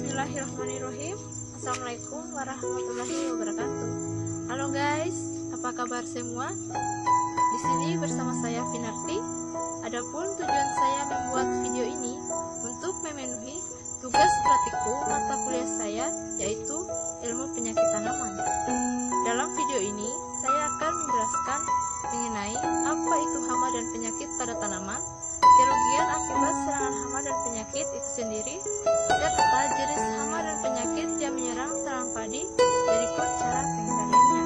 Bismillahirrahmanirrahim. Assalamualaikum warahmatullahi wabarakatuh. Halo guys, apa kabar semua? Di sini bersama saya Finarti. Adapun tujuan saya membuat video ini untuk memenuhi tugas praktikum mata kuliah saya, yaitu ilmu penyakit tanaman. Dalam video ini saya akan menjelaskan mengenai apa itu hama dan penyakit pada tanaman, kerugian akibat serangan hama dan penyakit itu sendiri, serta jenis hama dan penyakit yang menyerang tanaman padi. Berikut cara pengendaliannya.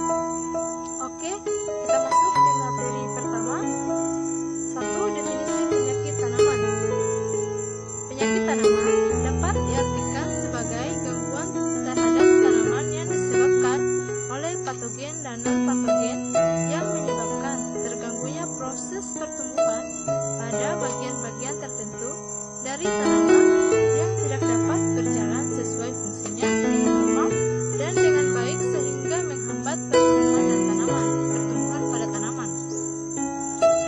Oke, kita masuk di materi pertama. 1. Definisi penyakit tanaman. Penyakit tanaman dapat diartikan sebagai gangguan terhadap tanaman yang disebabkan oleh patogen dan non-patogen yang menyebabkan terganggunya proses pertumbuhan pada bagian-bagian tertentu dari tanaman yang tidak dapat berjalan sesuai fungsinya dengan normal dan dengan baik sehingga menghambat pertumbuhan pada tanaman.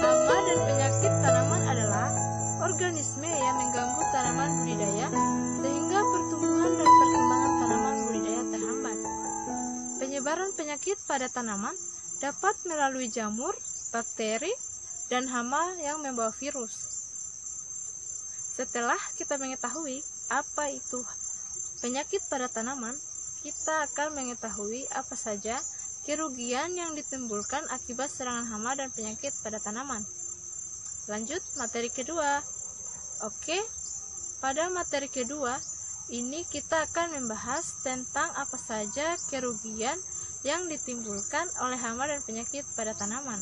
Hama dan penyakit tanaman adalah organisme yang mengganggu tanaman budidaya sehingga pertumbuhan dan perkembangan tanaman budidaya terhambat. Penyebaran penyakit pada tanaman dapat melalui jamur, bakteri, dan hama yang membawa virus. Setelah kita mengetahui apa itu penyakit pada tanaman, kita akan mengetahui apa saja kerugian yang ditimbulkan akibat serangan hama dan penyakit pada tanaman. Lanjut materi kedua. Oke, pada materi kedua ini kita akan membahas tentang apa saja kerugian yang ditimbulkan oleh hama dan penyakit pada tanaman.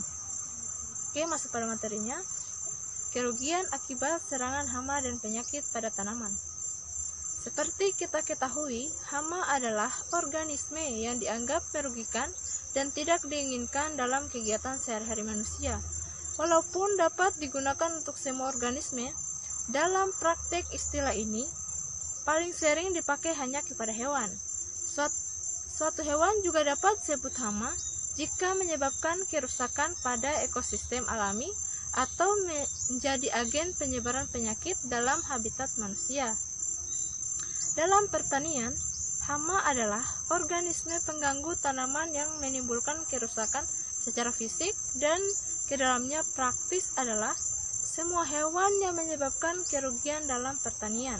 Oke, masuk pada materinya. Kerugian akibat serangan hama dan penyakit pada tanaman. Seperti kita ketahui, hama adalah organisme yang dianggap merugikan dan tidak diinginkan dalam kegiatan sehari-hari manusia. Walaupun dapat digunakan untuk semua organisme, dalam praktek istilah ini paling sering dipakai hanya kepada hewan. Suatu hewan juga dapat disebut hama jika menyebabkan kerusakan pada ekosistem alami atau menjadi agen penyebaran penyakit dalam habitat manusia. Dalam pertanian, hama adalah organisme pengganggu tanaman yang menimbulkan kerusakan secara fisik, dan ke dalamnya praktis adalah semua hewan yang menyebabkan kerugian dalam pertanian.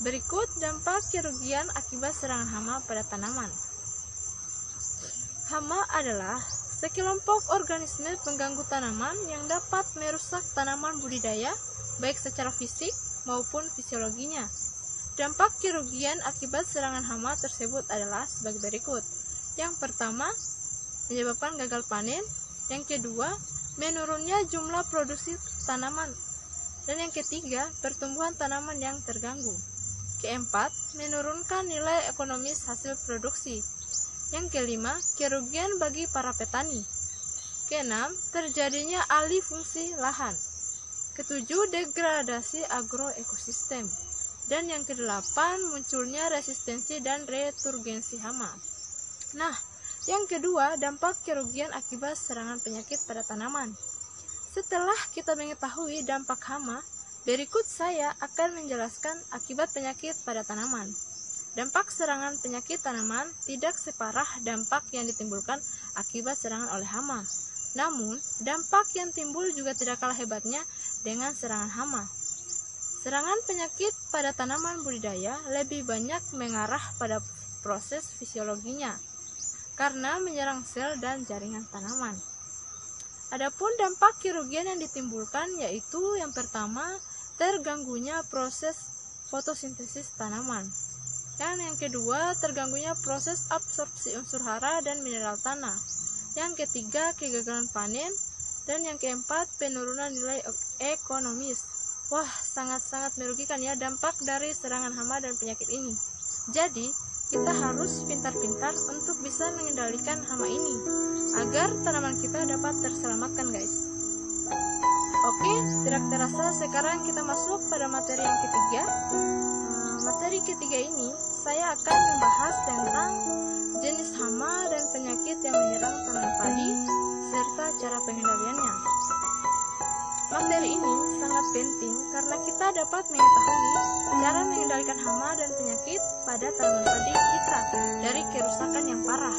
Berikut dampak kerugian akibat serangan hama pada tanaman. Hama adalah sekelompok organisme pengganggu tanaman yang dapat merusak tanaman budidaya, baik secara fisik maupun fisiologinya. Dampak kerugian akibat serangan hama tersebut adalah sebagai berikut. Yang pertama, menyebabkan gagal panen. Yang kedua, menurunnya jumlah produksi tanaman. Dan yang ketiga, pertumbuhan tanaman yang terganggu. Keempat, menurunkan nilai ekonomis hasil produksi. Yang kelima, kerugian bagi para petani. Keenam, terjadinya alih fungsi lahan. Ketujuh, degradasi agroekosistem. Dan yang kedelapan, munculnya resistensi dan returgensi hama. Nah, yang kedua, dampak kerugian akibat serangan penyakit pada tanaman. Setelah kita mengetahui dampak hama, berikut saya akan menjelaskan akibat penyakit pada tanaman. Dampak serangan penyakit tanaman tidak separah dampak yang ditimbulkan akibat serangan oleh hama. Namun, dampak yang timbul juga tidak kalah hebatnya dengan serangan hama. Serangan penyakit pada tanaman budidaya lebih banyak mengarah pada proses fisiologinya, karena menyerang sel dan jaringan tanaman. Adapun dampak kerugian yang ditimbulkan yaitu yang pertama, terganggunya proses fotosintesis tanaman. Dan yang kedua, terganggunya proses absorpsi unsur hara dan mineral tanah. Yang ketiga, kegagalan panen. Dan yang keempat, penurunan nilai ekonomis. Wah, sangat-sangat merugikan ya dampak dari serangan hama dan penyakit ini. Jadi, kita harus pintar-pintar untuk bisa mengendalikan hama ini, agar tanaman kita dapat terselamatkan guys. Oke, tidak terasa sekarang kita masuk pada materi yang ketiga. Materi ketiga ini saya akan membahas tentang jenis hama dan penyakit yang menyerang tanaman padi serta cara pengendaliannya. Materi ini sangat sangat penting karena kita dapat mengetahui cara mengendalikan hama dan penyakit pada tanaman padi kita dari kerusakan yang parah.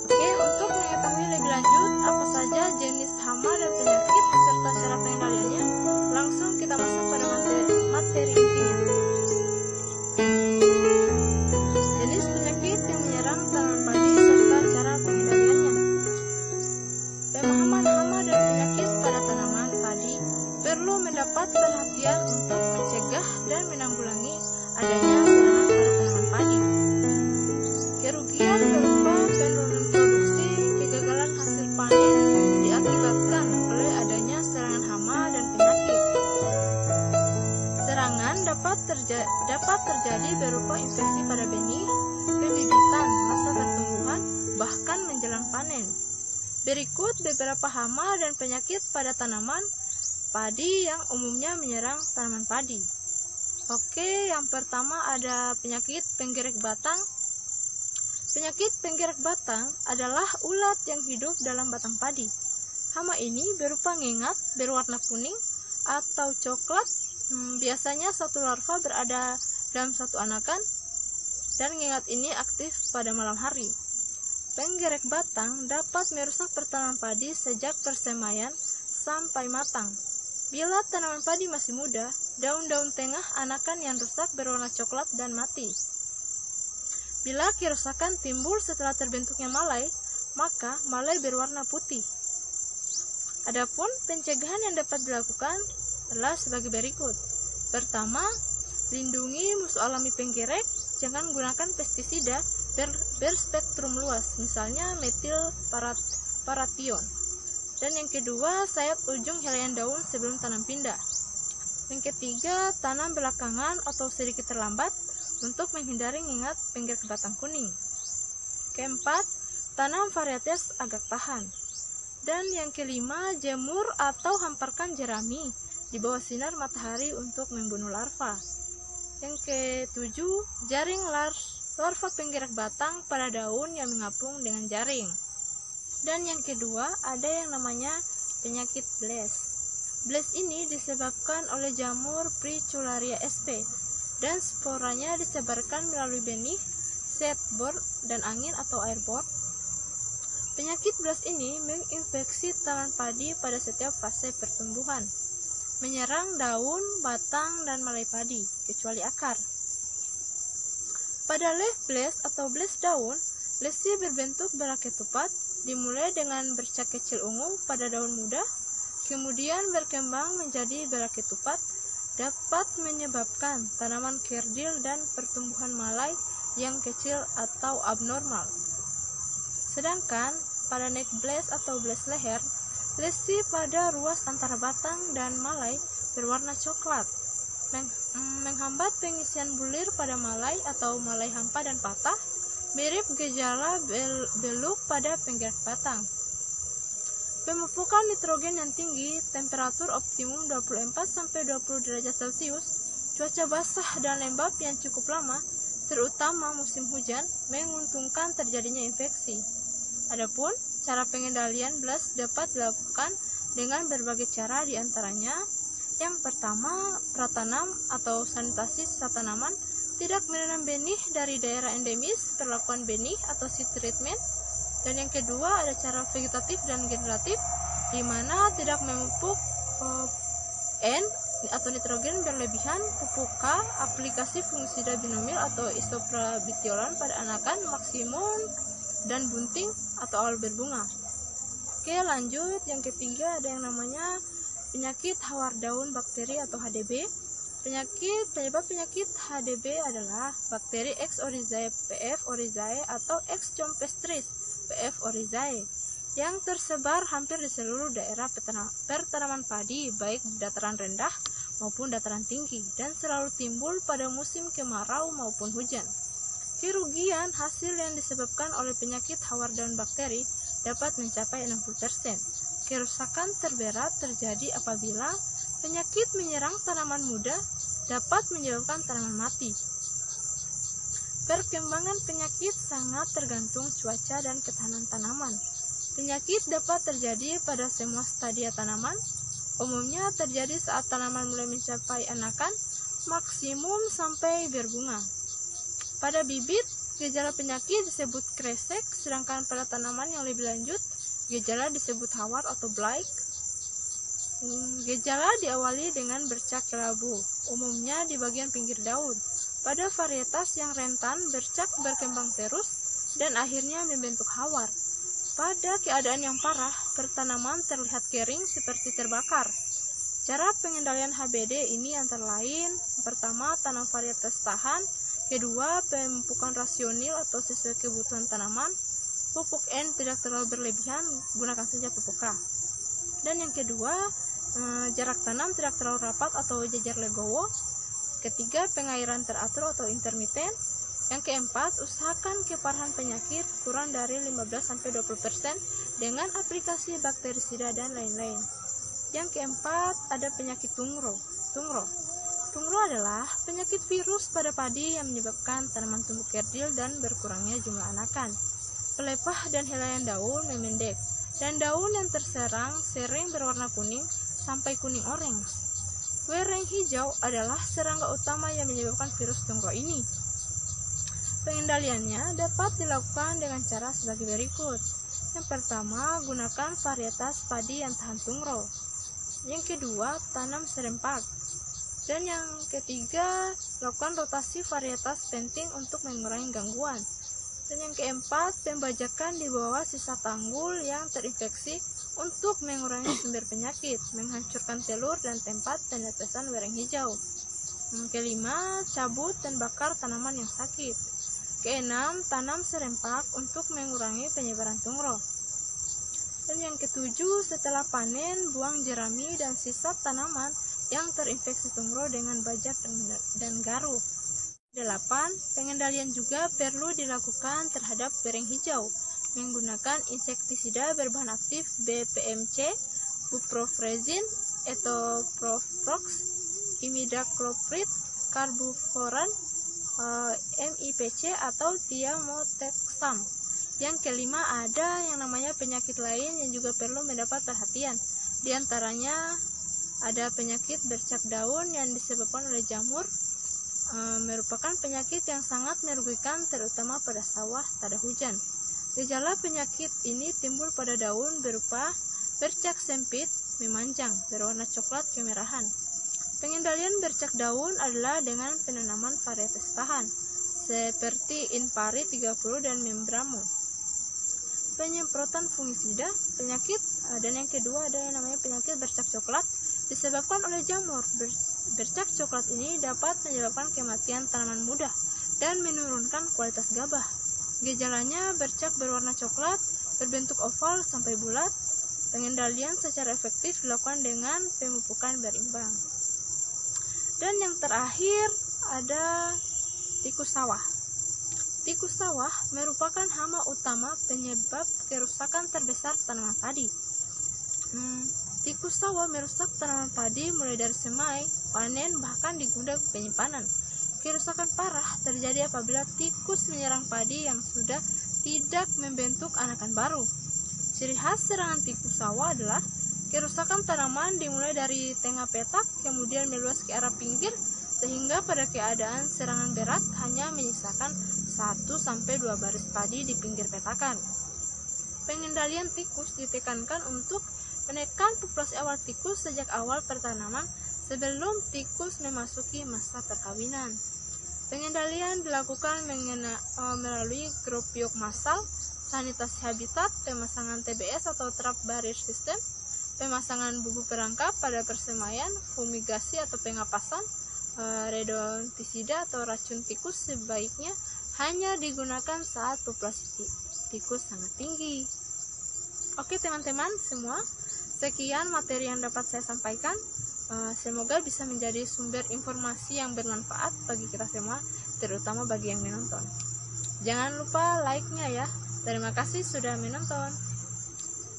Oke, untuk mengetahui lebih lanjut apa saja jenis hama dan penyakit serta cara pengendaliannya, langsung kita masuk pada materi intinya. Jenis penyakit yang menyerang tanaman padi serta cara pengendaliannya. Pemahaman hama dan penyakit pada tanaman padi perlu mendapat perhatian untuk mencegah dan menanggulangi adanya serangan pada tanaman padi. Kerugian berupa penurunan produksi, kegagalan hasil panen diakibatkan oleh adanya serangan hama dan penyakit. Serangan dapat terjadi berupa infeksi pada benih, pembibitan, masa pertumbuhan, bahkan menjelang panen. Berikut beberapa hama dan penyakit pada tanaman padi yang umumnya menyerang tanaman padi. Oke, yang pertama ada penyakit penggerek batang. Penyakit penggerek batang adalah ulat yang hidup dalam batang padi. Hama ini berupa ngengat berwarna kuning atau coklat. Biasanya satu larva berada dalam satu anakan dan ngengat ini aktif pada malam hari. Penggerek batang dapat merusak pertanaman padi sejak persemaian sampai matang. Bila tanaman padi masih muda, daun-daun tengah anakan yang rusak berwarna coklat dan mati. Bila kerusakan timbul setelah terbentuknya malai, maka malai berwarna putih. Adapun pencegahan yang dapat dilakukan adalah sebagai berikut. Pertama, lindungi musuh alami penggerek, jangan gunakan pestisida berspektrum luas, misalnya metil paration. Dan yang kedua, sayat ujung helaian daun sebelum tanam pindah. Yang ketiga, tanam belakangan atau sedikit terlambat untuk menghindari ngengat penggerek batang kuning. Keempat, tanam varietas agak tahan. Dan yang kelima, jemur atau hamparkan jerami di bawah sinar matahari untuk membunuh larva. Yang ketujuh, jaring larva penggerek batang pada daun yang mengapung dengan jaring. Dan yang kedua, ada yang namanya penyakit blast. Blast ini disebabkan oleh jamur Fricularia sp. Dan sporanya disebarkan melalui benih, seedboard, dan angin atau airborne. Penyakit blast ini menginfeksi tanaman padi pada setiap fase pertumbuhan, menyerang daun, batang, dan malai padi, kecuali akar. Pada leaf blast atau blast daun, lesi berbentuk beraketupat, dimulai dengan bercak kecil ungu pada daun muda, kemudian berkembang menjadi beraketupat, dapat menyebabkan tanaman kerdil dan pertumbuhan malai yang kecil atau abnormal. Sedangkan pada neck blast atau blast leher, lesi pada ruas antara batang dan malai berwarna coklat, menghambat pengisian bulir pada malai atau malai hampa dan patah, mirip gejala beluk pada penggerak batang. Pemupukan nitrogen yang tinggi, temperatur optimum 24-20 derajat Celcius, cuaca basah dan lembab yang cukup lama, terutama musim hujan, menguntungkan terjadinya infeksi. Adapun cara pengendalian blast dapat dilakukan dengan berbagai cara, diantaranya yang pertama, pratanam atau sanitasi sisa tanaman, tidak menanam benih dari daerah endemis, perlakuan benih atau seed treatment. Dan yang kedua, ada cara vegetatif dan generatif, di mana tidak memupuk N atau nitrogen berlebihan, pupuk K, aplikasi fungisida binomil atau isoprabitiolan pada anakan, maksimum, dan bunting atau awal berbunga. Oke, lanjut. Yang ketiga ada yang namanya penyakit hawar daun bakteri atau HDB. Penyebab penyakit HDB adalah bakteri X. oryzae PF oryzae atau X. campestris PF oryzae yang tersebar hampir di seluruh daerah pertanaman padi, baik di dataran rendah maupun dataran tinggi, dan selalu timbul pada musim kemarau maupun hujan. Kerugian hasil yang disebabkan oleh penyakit hawar daun bakteri dapat mencapai 60%. Kerusakan terberat terjadi apabila penyakit menyerang tanaman muda, dapat menyebabkan tanaman mati. Perkembangan penyakit sangat tergantung cuaca dan ketahanan tanaman. Penyakit dapat terjadi pada semua stadia tanaman, Umumnya terjadi saat tanaman mulai mencapai anakan, maksimum sampai berbunga. Pada bibit, gejala penyakit disebut kresek, sedangkan pada tanaman yang lebih lanjut, gejala disebut hawar atau blight. Gejala diawali dengan bercak kelabu, umumnya di bagian pinggir daun. Pada varietas yang rentan, bercak berkembang terus dan akhirnya membentuk hawar. Pada keadaan yang parah, tanaman terlihat kering seperti terbakar. Cara pengendalian HBD ini antara lain, pertama, tanam varietas tahan, kedua, pemupukan rasional atau sesuai kebutuhan tanaman, pupuk N tidak terlalu berlebihan, gunakan saja pupuk K. Dan yang kedua, jarak tanam tidak terlalu rapat atau jajar legowo. Ketiga, pengairan teratur atau intermiten. Yang keempat, usahakan keparahan penyakit kurang dari 15-20% dengan aplikasi bakterisida dan lain-lain. Yang keempat, ada penyakit tungro. Tungro adalah penyakit virus pada padi yang menyebabkan tanaman tumbuh kerdil dan berkurangnya jumlah anakan. Pelepah dan helaian daun memendek, dan daun yang terserang sering berwarna kuning sampai kuning orange. Wereng hijau adalah serangga utama yang menyebabkan virus tungro ini. Pengendaliannya dapat dilakukan dengan cara sebagai berikut. Yang pertama, gunakan varietas padi yang tahan tungro. Yang kedua, tanam serempak. Dan yang ketiga, lakukan rotasi varietas penting untuk mengurangi gangguan. Dan yang keempat, pembajakan di bawah sisa tanggul yang terinfeksi untuk mengurangi sumber penyakit, menghancurkan telur dan tempat penetesan wereng hijau. Yang kelima, cabut dan bakar tanaman yang sakit. Keenam, tanam serempak untuk mengurangi penyebaran tungro. Dan yang ketujuh, setelah panen, buang jerami dan sisa tanaman yang terinfeksi tungro dengan bajak dan garu. 8. Pengendalian juga perlu dilakukan terhadap wereng hijau menggunakan insektisida berbahan aktif BPMC, buprofezin, etoproprox, imidacloprid, karbuforan, MIPC atau thiamotecan. Yang kelima, ada yang namanya penyakit lain yang juga perlu mendapat perhatian. Di antaranya ada penyakit bercak daun yang disebabkan oleh jamur, merupakan penyakit yang sangat merugikan terutama pada sawah tada hujan. Gejala penyakit ini timbul pada daun berupa bercak sempit, memanjang, berwarna coklat kemerahan. Pengendalian bercak daun adalah dengan penanaman varietas tahan seperti Inpari 30 dan Membramo. Penyemprotan fungisida penyakit, dan yang kedua ada yang namanya penyakit bercak coklat disebabkan oleh jamur. Bercak coklat ini dapat menyebabkan kematian tanaman muda dan menurunkan kualitas gabah. Gejalanya bercak berwarna coklat, berbentuk oval sampai bulat. Pengendalian secara efektif dilakukan dengan pemupukan berimbang. Dan yang terakhir ada tikus sawah. Tikus sawah merupakan hama utama penyebab kerusakan terbesar tanaman padi. Tikus sawah merusak tanaman padi mulai dari semai, panen, bahkan di gudang penyimpanan. Kerusakan parah terjadi apabila tikus menyerang padi yang sudah tidak membentuk anakan baru. Ciri khas serangan tikus sawah adalah kerusakan tanaman dimulai dari tengah petak, kemudian meluas ke arah pinggir, sehingga pada keadaan serangan berat hanya menyisakan 1-2 baris padi di pinggir petakan. Pengendalian tikus ditekankan untuk menekan populasi awal tikus sejak awal pertanaman sebelum tikus memasuki masa perkawinan. Pengendalian dilakukan melalui grup biok massal, sanitasi habitat, pemasangan TBS atau trap barrier system, pemasangan bubuk perangkap pada persemaian, fumigasi atau pengapasan, redontisida atau racun tikus sebaiknya hanya digunakan saat populasi tikus sangat tinggi. Oke teman-teman semua, sekian materi yang dapat saya sampaikan. Semoga bisa menjadi sumber informasi yang bermanfaat bagi kita semua, terutama bagi yang menonton. Jangan lupa like-nya ya. Terima kasih sudah menonton.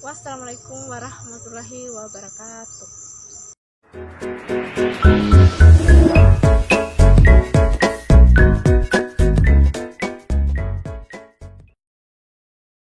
Wassalamualaikum warahmatullahi wabarakatuh.